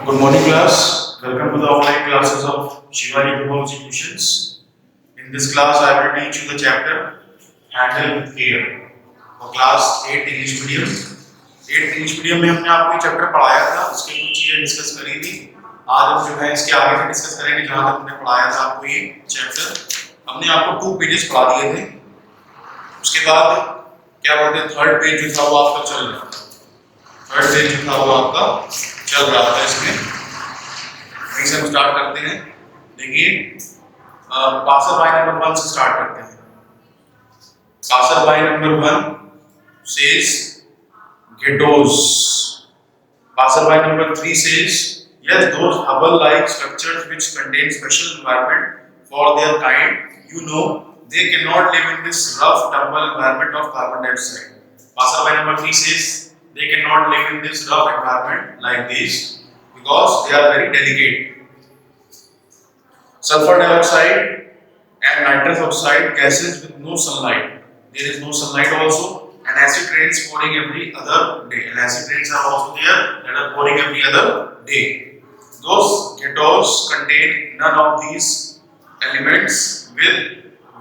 Good morning, class. Welcome to the online classes of Shivaji Topology Tuitions. In this class, I will teach you the chapter Handle with Care for class 8 English medium. 8 English medium में हमने आपको ये chapter पढ़ाया था, उसके कुछ चीजें discuss करी थी. आज हम जो है इसके आगे से डिस्कस करेंगे जहाँ तक हमने पढ़ाया था आपको ये चैप्टर. हमने आपको 2 पेजेस पढ़ा दिए थे. उसके बाद क्या बोलते हैं, थर्ड पेज जो था वो आपका चल रहा था. थर्ड पेज जो था वो आपका चल रहा था. इसमें वहीं से हम स्टार्ट करते हैं. देखिए, पासर बाय नंबर 1 से स्टार्ट करते हैं. Passer by number 1 says ghettos. Passer by number 3 says, yes, those Hubble-like structures which contain special environment for their kind, you know, they cannot live in this rough tumble environment of carbon dioxide. Passer by number 3 says, they cannot live in this rough environment like this because they are very delicate. Sulfur dioxide and nitrous oxide gases with no sunlight. There is no sunlight also. And acid rains pouring every other day. And acid rains are also there that are pouring every other day. Those ghettos contain none of these elements with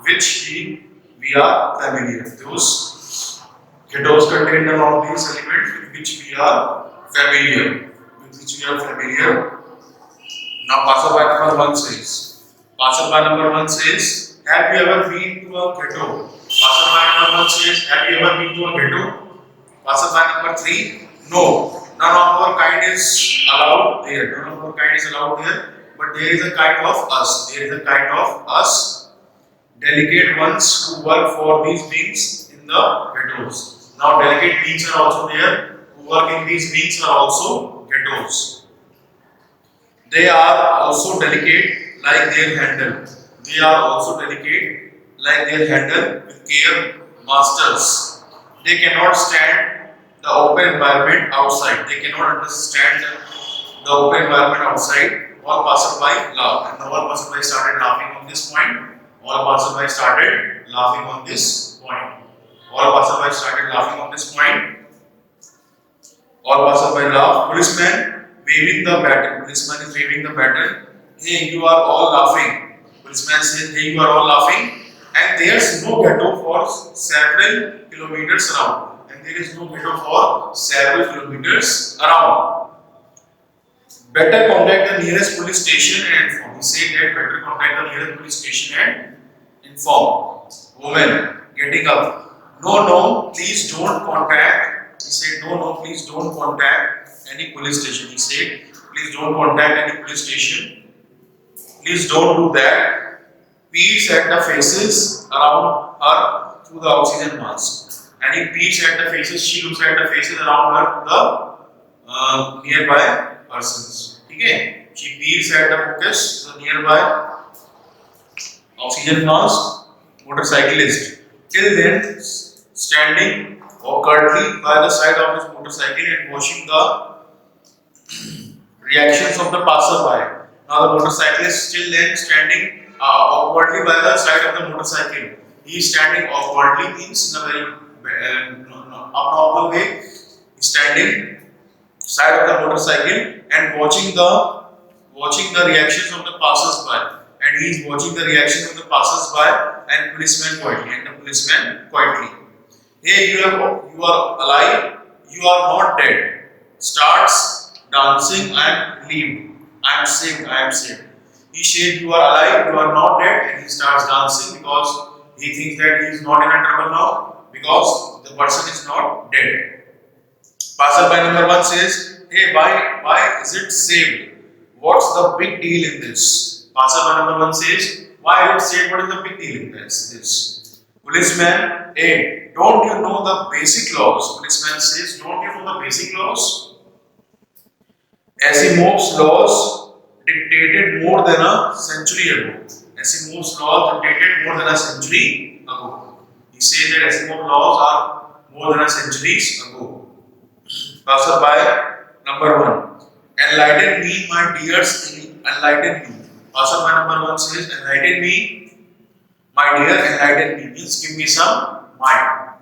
which we are familiar. Those ghettos contain none of these elements with which we are familiar. With which we are familiar. Now, passerby number 1 says. Passerby number 1 says, have you ever been to a ghetto? Passerby number 1 says, have you ever been to a ghetto? Passerby number 3, no. None of our kind is allowed there. None of our kind is allowed there. But there is a kind of us. There is a kind of us. Delicate ones who work for these beings in the ghettos. Now, delicate beings are also there. Who work in these beings are also ghettos. They are also delicate like their handle. They are also delicate like their handle with care masters. They cannot stand the open environment outside. They cannot understand the open environment outside. All passerby laugh. And all passerby started laughing on this point. All passerby started laughing on this point. All passerby started laughing on this point. All passerby laugh. Policeman waving the baton. Policeman is waving the baton. Hey, you are all laughing. Policeman says, hey, you are all laughing. And there's no ghetto for several kilometers around. And there is no ghetto for several kilometers around. Better contact the nearest police station and inform. He said that better contact the nearest police station and inform. Woman getting up. No, please don't contact. He said, no, please don't contact any police station. He said, please don't contact any police station. Please don't do that. Peers at the faces around her through the oxygen mask. And he peers at the faces, she looks at the faces around her to the nearby persons. Okay? She peers at the focus, the nearby oxygen mask, motorcyclist. Till then, standing awkwardly by the side of his motorcycle and watching the reactions of the passerby. Now the motorcyclist still then standing awkwardly by the side of the motorcycle. He is standing awkwardly, means in a very abnormal way. He is standing side of the motorcycle and watching the reactions of the passers-by. And he is watching the reactions of the passers-by and policeman quietly. Hey, you are alive. You are not dead. Starts dancing. I am relieved. I am saved. He said, you are alive, you are not dead, and he starts dancing because he thinks that he is not in a trouble now because the person is not dead. Passerby number 1 says, hey, why is it saved? What's the big deal in this? Passerby number 1 says, why is it saved? What is the big deal in this? Policeman, hey, don't you know the basic laws? Policeman says, don't you know the basic laws? Asimov's laws dictated more than a century ago. Asimov's laws dictated more than a century ago. He says that Asimov laws are more than a centuries ago. Passerby number 1. Enlighten me, my dears, enlighten me. Passerby number 1 says, enlighten me, my dear, enlighten me. Means give me some mind.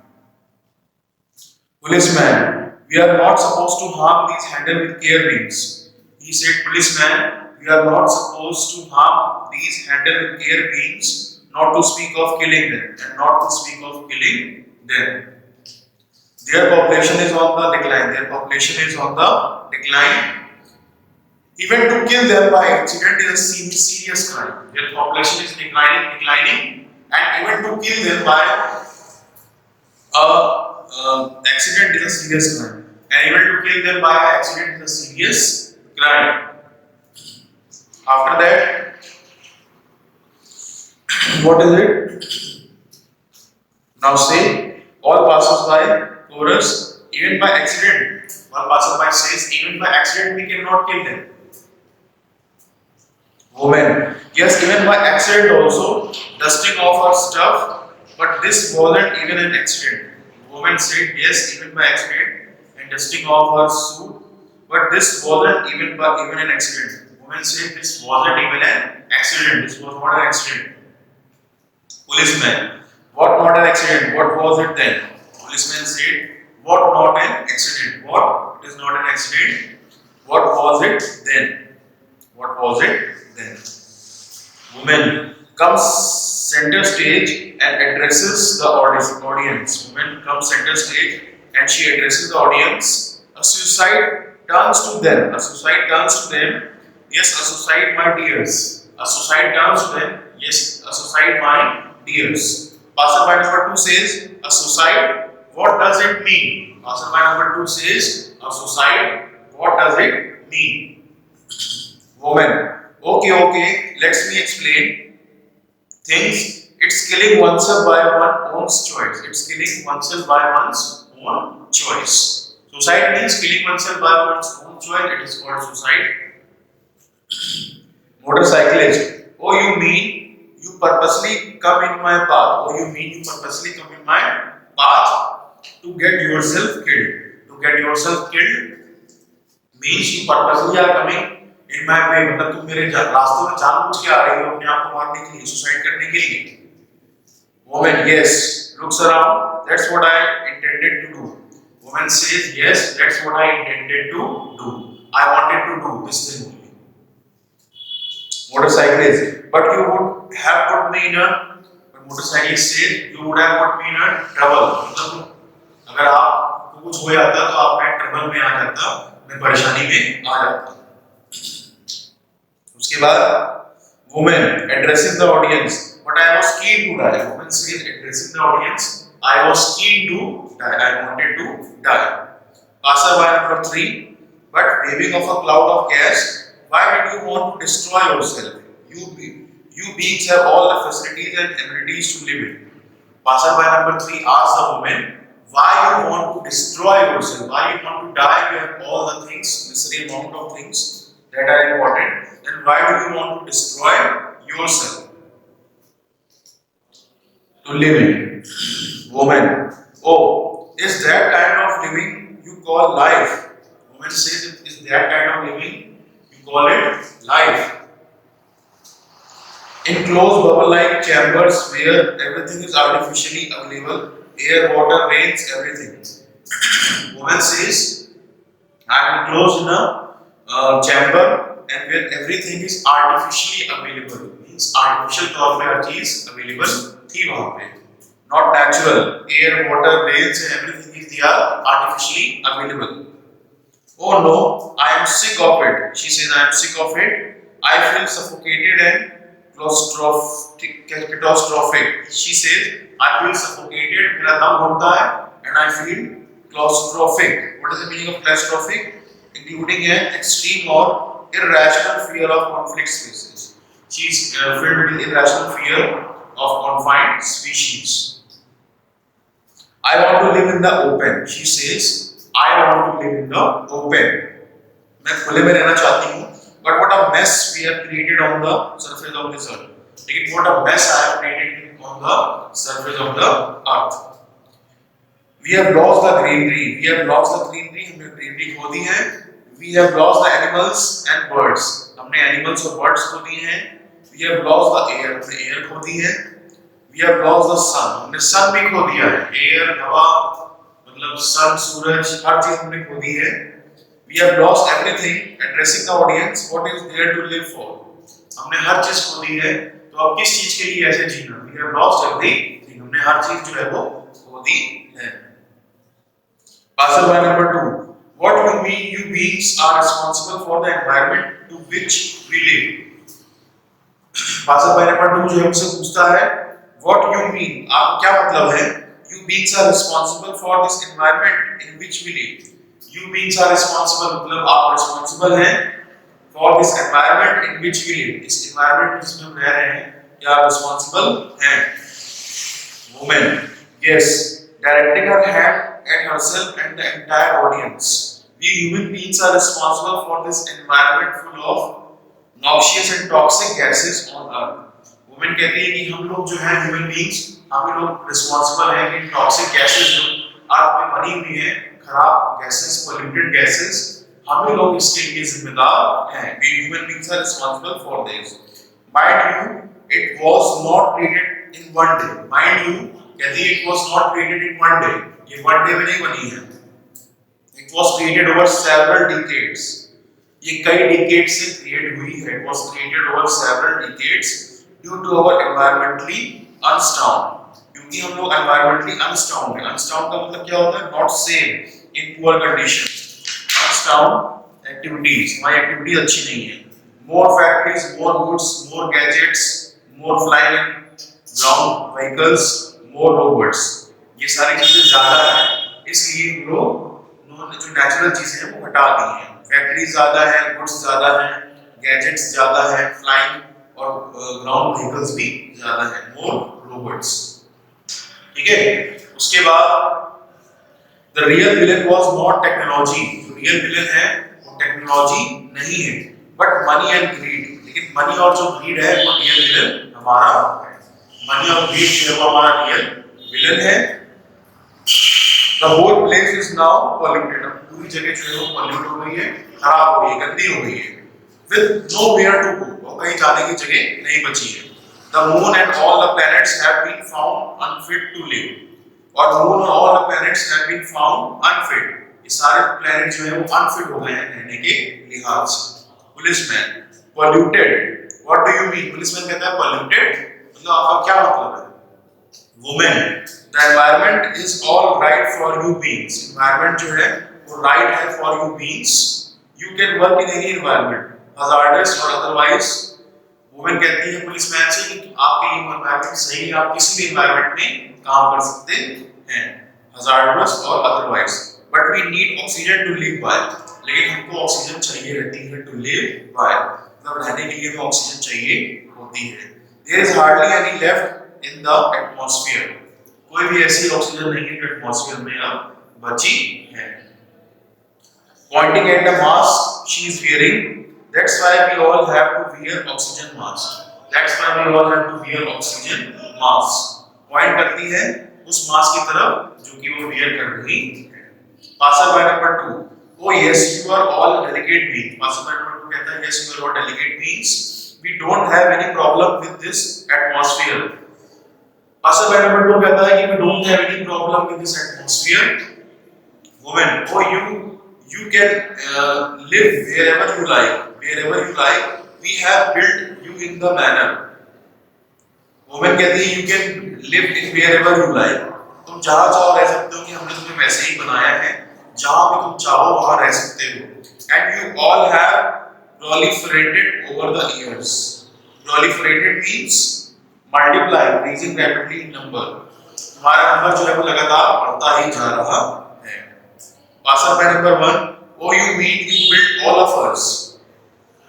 Policeman, we are not supposed to harm these handle with care beings. he said, policeman, we are not supposed to harm these handle with care beings, not to speak of killing them, and not to speak of killing them. Their population is on the decline. Their population is on the decline. Even to kill them by accident is a serious crime. Their population is declining, and even to kill them by accident is a serious crime. And even to kill them by accident is a serious crime. After that, what is it? Now say, all passers-by, chorus, even by accident. All passer-by says, even by accident we cannot kill them. Woman, yes, even by accident also, dusting off her stuff, but this wasn't even an accident. Woman said, yes, even by accident, and dusting off her suit, but this wasn't even an accident. Woman said, this wasn't even an accident. This was not an accident. Policeman, what not an accident? What was it then? Policeman said, what not an accident? What? It is not an accident. What was it then? What was it then? Woman comes center stage and addresses the audience. Woman comes center stage and she addresses the audience. A suicide turns to them. A suicide turns to them. Yes, a suicide, my dears. A suicide turns to them. Yes, a suicide, my dears. Passerby number 2 says, a suicide, what does it mean? Passerby number 2 says, a suicide, what does it mean? Woman, okay, let me explain things. It's killing oneself by one's own choice. It's killing oneself by one's own choice. Suicide means killing oneself by one's own choice. It is called suicide. Motorcyclist, oh, you mean you purposely come in my path? Oh, you mean you purposely come in my path to get yourself killed? To get yourself killed means you purposely are coming in my way. मतलब तुम मेरे रास्ते में जानबूझ के आ रही हो अपने आप को मारने के लिए, सुसाइड करने के लिए. Woman, yes, looks around. That's what I intended to do. Woman says, yes, that's what I intended to do. I wanted to do this thing only. Motorcyclist, but you would have put me in a. But motorcyclist said, you would have put me in a trouble. मतलब अगर आपको कुछ हो जाता तो आप मैं trouble में आ जाता, मैं परेशानी में आ जाता. उसके बाद woman addressing the audience, but I was keen to die. Woman says, addressing the audience, I was keen to die. I wanted to die. Passerby number 3, but waving of a cloud of gas, why did you want to destroy yourself? You beings have all the facilities and amenities to live in. Passerby number 3 asks the woman, why you want to destroy yourself? Why you want to die? You have all the things, necessary amount of things that are important. Then why do you want to destroy yourself? To live in. Woman, oh, is that kind of living you call life? Woman says, is that kind of living you call it life? Enclosed bubble-like chambers where everything is artificially available, air, water, rains, everything. Woman says, I am enclosed in a chamber and where everything is artificially available. Means artificial तौर पे हर चीज available थी वहाँ पे. Not natural. Air, water, rains, and everything is there artificially available. Oh no, I am sick of it. She says, I am sick of it. I feel suffocated and claustrophic. She says, I feel suffocated. मेरा दम घुटता है and I feel claustrophic. What is the meaning of claustrophic? Including an extreme or irrational fear of conflict spaces. She is filled with irrational fear of confined species. I want to live in the open. She says, I want to live in the open. मैं खुले में रहना चाहती हूँ. But what a mess we have created on the surface of this earth. लेकिन what a mess I have created on the surface of the earth. We have lost the greenery. We have lost the greenery. हमने greenery खो दी है. We have lost the animals and birds. हमने animals और birds खो दी हैं. We have lost the air. हमने air खो दी है. We have lost the sun. हमने sun भी खो दिया है. Air, हवा, मतलब sun, सूरज, हर चीज हमने खो दी है. We We have lost everything. Addressing the audience, what is there to live for? हमने हर चीज खो दी है, तो अब किस चीज के लिए ऐसे जीना? We have lost everything. हमने हर चीज जो है वो खो दी है. Passerby number 2. What do we, you beings, are responsible for the environment to which we live? Passerby number 2 जो हमसे पूछता है, what you mean? आप क्या मतलब है? You beings are responsible for this environment in which we live. You beings are responsible मतलब आप responsible हैं for this environment in which we live. इस environment जिसमें हम रह रहे हैं, क्या आप responsible हैं? Woman, yes, directing her hand at herself and the entire audience. We human beings are responsible for this environment full of noxious and toxic gases on earth. Woman कहती है कि हम लोग जो हैं human beings, हम लोग responsible हैं कि toxic gases जो अर्थ में बनी हुई हैं, खराब gases, polluted gases, हम लोग इसके लिए जिम्मेदार हैं. We human beings are responsible for this. Mind you, it was not created in one day. Mind you, कहती है it was not created in one day. ये one day में नहीं बनी है. It was created over several decades. ये कई decades से create हुई है. It was created over several decades due to our environmentally unsound. क्योंकि हम लोग environmentally unsound हैं. Unsound का मतलब क्या होता है? Not safe, in poor condition. Unsound activities. हमारी activities अच्छी नहीं है. More factories, more goods, more gadgets, more flying ground vehicles, more robots. ये सारी चीजें ज्यादा हैं. इसलिए हम लोग जो नेचुरल चीजें हैं वो हटा दी हैं. फैक्ट्रीज ज्यादा हैं, गुड्स ज्यादा हैं, गैजेट्स ज्यादा हैं, फ्लाइंग और ग्राउंड व्हीकल्स भी ज्यादा हैं. मोर रोबोट्स. ठीक है. उसके बाद the real villain was not technology. जो रियल विलन है वो टेक्नोलॉजी नहीं है, बट मनी एंड ग्रीड. लेकिन मनी और जो ग्रीड है वो रियल विलन हमारा है. मनी और ग्रीड जो है वो हमारा रियल विलन है. The whole place is now polluted. अब पूरी जगह जो है वो pollute हो गई है, खराब हो गई है, गंदी हो गई है. With nowhere to go. और कहीं जाने की जगह नहीं बची है. The moon and all the planets have been found unfit to live. और moon और all the planets have been found unfit. ये सारे planet जो है वो unfit हो गए हैं रहने के लिहाज से. Policeman, polluted. What do you mean? Policeman कहता है polluted. मतलब आपका क्या मतलब है? Women, the environment is all right for you beings. Environment जो है वो right है for you beings. You can work in any environment, hazardous or otherwise. Women कहती है पुलिसमैन से कि आपके लिए environment सही है, आप किसी भी environment में काम कर सकते हैं, hazardous or otherwise. But we need oxygen to live by. लेकिन हमको ऑक्सीजन चाहिए रहती है to live by. मतलब रहने के लिए हमें ऑक्सीजन चाहिए होती है. There is hardly any left in the atmosphere. कोई भी ऐसी ऑक्सीजन नहीं है जो एटमॉस्फेयर में अब बची है. Pointing at the mask she is wearing. That's why we all have to wear oxygen mask. That's why we all have to wear oxygen mask. Point करती है उस मास्क की तरफ जो कि वो wear कर रही है. Passerby number 2. Oh yes, you are all delicate beings. Passerby number 2 कहता है yes, you are all delicate beings. We don't have any problem with this atmosphere. Passerby number 2 कहता है कि we don't have any problem with this atmosphere. Woman, oh you can live wherever you like. Wherever you like, we have built you in the manner. Woman कहती है you can live in wherever you like. तुम जहाँ चाहो रह सकते हो कि हमने तुम्हें वैसे ही बनाया है. जहाँ भी तुम चाहो वहाँ रह सकते हो. And you all have proliferated over the years. Proliferated means multiply, increasing rapidly in number. हमारा नंबर जो है वो लगातार बढ़ता ही जा रहा है. Passerby number 1. Oh, you mean you built all of us?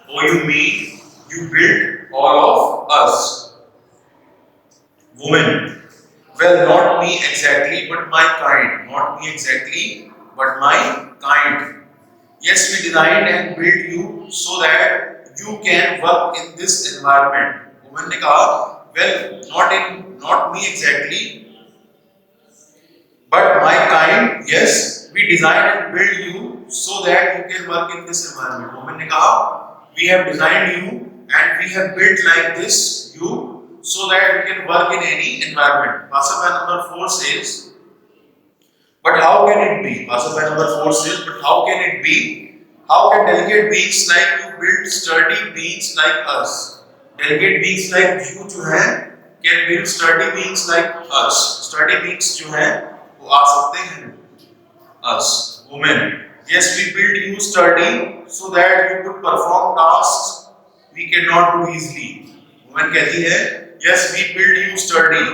Oh, you mean you built all of us? Woman. Well, not me exactly, but my kind. Not me exactly, but my kind. Yes, we designed and built you so that you can work in this environment. Woman ने कहा, well, not me exactly, but my kind. Yes, we designed and built you so that you can work in this environment. Woman ने कहा, we have designed you and we have built like this you so that you can work in any environment. Passerby number 4 says, but how can it be? Passerby number 4 says, but how can it be How can delicate beings like you build sturdy beings like us? Delicate beings like you जो है can build sturdy beings like us. Sturdy beings जो है वो आ सकते हैं us. Women, yes, we build you sturdy so that you could perform tasks we cannot do easily. Women कहती है, yes, we build you sturdy.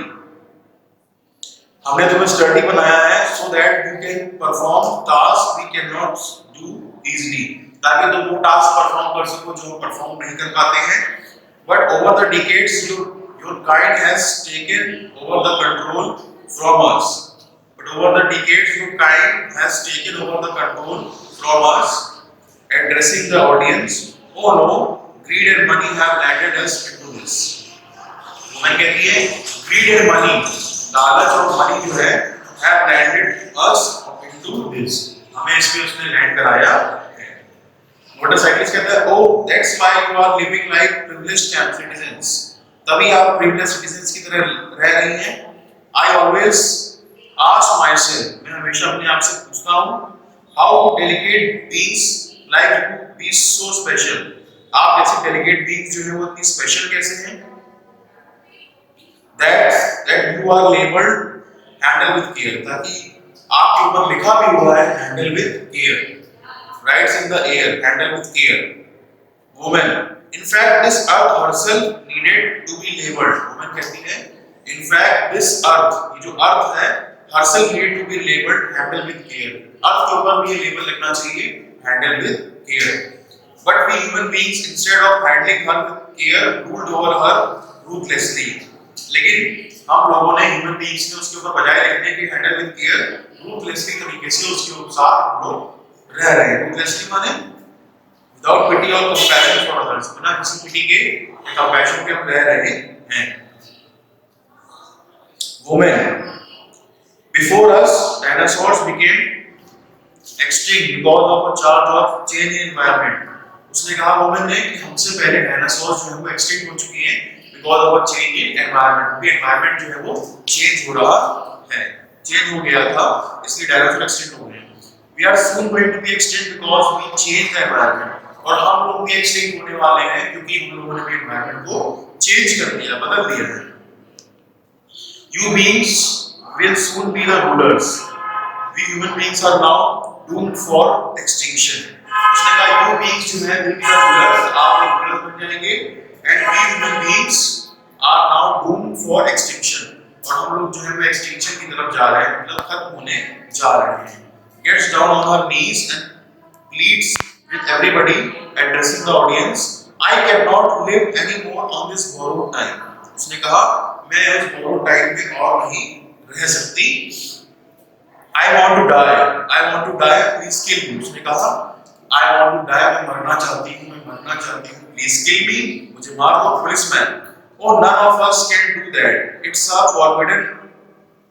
हमने तुम्हें study बनाया है so that you can perform tasks we cannot do easily, ताकि तुम वो task perform कर सको जो हम परफॉर्म नहीं कर पाते हैं. But over the decades your kind has taken over the control from us. But over the decades your kind has taken over the control from us, addressing the audience. Oh no, greed and money have landed us into this. मैं कहती है greed and money, लालच और money जो है have landed us into this. हमें इसमें उसने लैंड कराया है. मोटरसाइकिलिस्ट कहता है, oh that's why you are living like privileged citizens. तभी आप privileged citizens की तरह रह रही हैं. I always ask myself, मैं हमेशा अपने आप से पूछता हूँ, how delicate beings like you be so special. आप जैसे delicate beings जो है वो इतनी special कैसे हैं? That you are labeled handle with care, ताकि आपके ऊपर लिखा भी हुआ है handle with care, writes in the air, handle with care. Woman, in fact this earth herself needed to be labeled. Woman कहती है, in fact this earth, ये जो अर्थ है herself needed to be labeled handle with care. अर्थ के ऊपर भी ये label लगना चाहिए handle with care. But we human beings instead of handling her with care ruled over her ruthlessly. लेकिन हम लोगों ने ह्यूमन बीइंग्स ने उसके ऊपर बजाय रखने के हैंडल विद केयर रूथलेसली तरीके से उसके साथ हम लोग रह रहे हैं. रूथलेसली माने विदाउट पिटी और कंपैशन फॉर अदर्स, बिना किसी पिटी के कंपैशन के हम रह रहे हैं. Women, before us dinosaurs became extinct because of a charge of change in environment. उसने कहा वुमेन ने कि हमसे पहले डायनासोर्स जो है वो एक्सटिंक्ट हो चुकी हैं because of a change in environment. भी environment जो है वो change हो रहा है, change हो गया था, इसलिए डायनासोर एक्सटिंक्ट हो गए. We are soon going to be extinct because we change the environment. और हम लोग भी एक्सटिंक्ट होने वाले हैं क्योंकि हम लोगों ने भी environment को change कर दिया, बदल दिया है. You beings will soon be the rulers. We human beings are now doomed for extinction. उसने कहा you beings जो है will be the rulers, आप लोग rulers बन जाएंगे. And we human beings are now doomed for extinction. और हम लोग जो है वो extinction की तरफ जा रहे हैं, मतलब खत्म होने जा रहे हैं. Gets down on her knees and pleads with everybody, addressing the audience. I cannot live anymore on this borrowed time. उसने कहा मैं इस borrowed time में और नहीं रह सकती. I want to die. I want to die. Please kill me. उसने कहा I want to die. मैं मरना चाहती हूँ, मैं मरना चाहती हूँ. Please kill me. मुझे मार दो. Policeman. Oh, none of us can do that. It's forbidden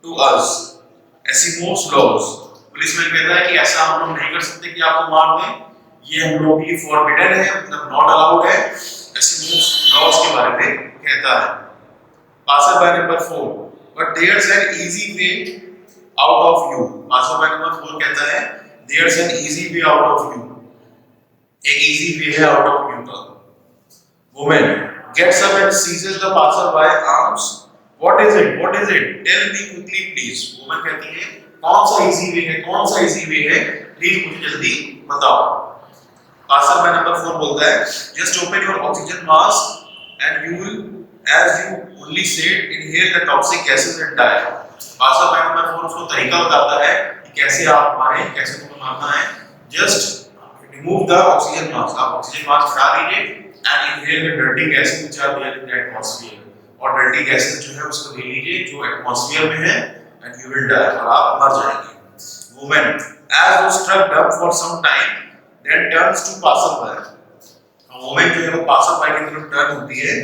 to us. Asimov's laws. Policeman कहता है कि ऐसा हम लोग नहीं कर सकते कि आपको मार दें. ये हम लोग ये forbidden है, मतलब not allowed है. Asimov's laws के बारे में कहता है. Passerby number 4. But there's an easy way out of you. Passerby number 4 कहता है there's an easy way out of you. एक easy way है out of you का. Woman gets up and seizes the passerby arms. What is it? What is it? Tell me quickly, please. Woman कहती है कौन सा easy way है? कौन सा easy way है? Please मुझे जल्दी बताओ. Passerby number 4 बोलता है just open your oxygen mask and you will, as you only said, inhale the toxic gases and die. Passerby number 4 उसको तरीका बताता है कि कैसे आप मारें, कैसे तुम्हें मारना है. Just remove the oxygen mask. आप oxygen mask हटा दीजिए and inhale the dirty gases which are there in the atmosphere. और dirty gases जो है उसको ले लीजिए जो atmosphere में है and you will die. और आप मर जाएंगे. Woman, as though struck dumb for some time, then turns to passerby. Woman जो है वो passerby की तरफ turn होती है.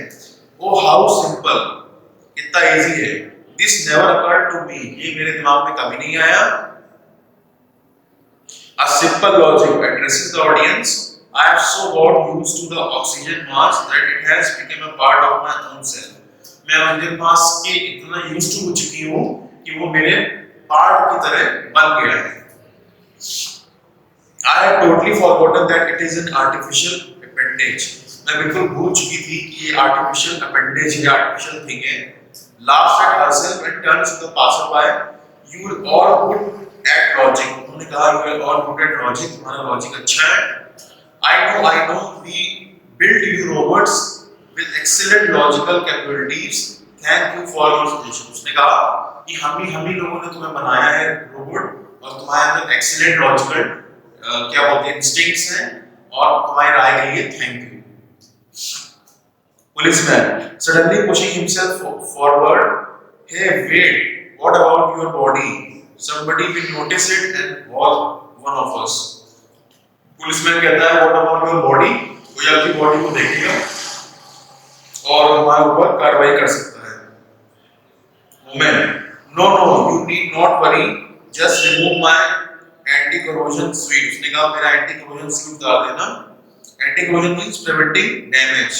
Oh, how simple. कितना easy है. This never occurred to me. ये मेरे दिमाग में कभी नहीं आया. A simple logic addresses the audience. I have so got used to the oxygen mask that it has become a part of my own self. मैं oxygen mask के इतना used to हो चुकी हूँ कि वो मेरे part की तरह बन गया है. I had totally totally forgotten that it is an artificial appendage. मैं बिल्कुल भूल चुकी थी कि ये artificial appendage है, artificial thing है. Laughed at herself and turned to the passerby. You will all good at logic. उन्होंने कहा you will all good at logic. तुम्हारा logic अच्छा है. I know. We built you robots with excellent logical capabilities. Thank you for your suggestion. उसने कहा कि हम ही लोगों ने तुम्हें बनाया है रोबोट और तुम्हारे अंदर excellent logical क्या बोलते हैं instincts हैं और तुम्हारी राय के लिए thank you. Policeman suddenly pushing himself forward. Hey, wait! What about your body? Somebody will notice it and call one of us. Policeman कहता है What about your body? कोई आपकी बॉडी को देखेगा और हमारे ऊपर कार्रवाई कर सकता है. Woman, no, you need not worry. Just remove my anti-corrosion suit. उसने कहा मेरा anti-corrosion suit डाल देना. Anti-corrosion means preventing damage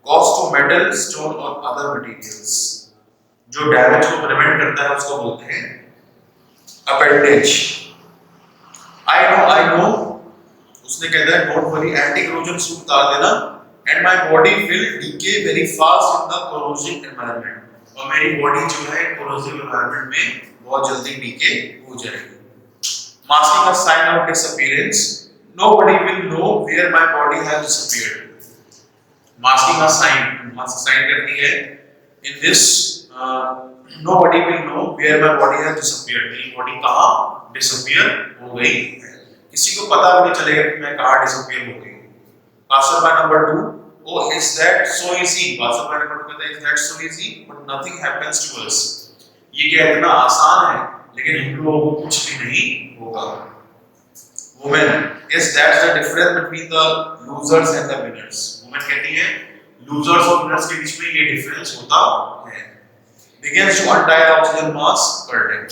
caused to metal, stone or other materials. जो डैमेज को प्रिवेंट करता है उसको बोलते हैं appendage. I know. उसने कहता है don't worry, anti-corrosion suit डाल देना and my body will decay very fast in the corrosive environment. और मेरी बॉडी जो है corrosive environment में बहुत जल्दी decay हो जाएगी. Masking a sign of disappearance. Nobody will know where my body has disappeared. Masking a sign. Mask sign करती है. In this, nobody will know where my body has disappeared. मेरी body कहाँ disappear हो गई है. किसी को पता भी नहीं चलेगा कि मैं कहाँ disappear हो गई. Passerby number 2. Oh, is that so easy? Passerby number 2 कहता है, is that so easy? But nothing happens to us. ये क्या इतना आसान है? लेकिन हम लोगों को कुछ भी नहीं होगा. Women, yes, that's the difference between the losers and the winners. Women कहती है losers और winners के बीच में ये difference होता है. Begins to untie the oxygen mask curtain.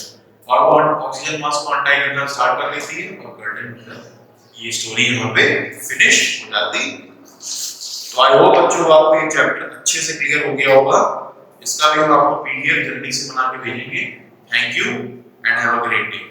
और वो oxygen mask को untie करना start कर देती है और curtain मतलब ये story यहाँ पे finish हो जाती. तो I hope बच्चों आपको ये chapter अच्छे से clear हो गया होगा. इसका भी हम आपको PDF जल्दी से बना के भेजेंगे. Thank you and have a great day.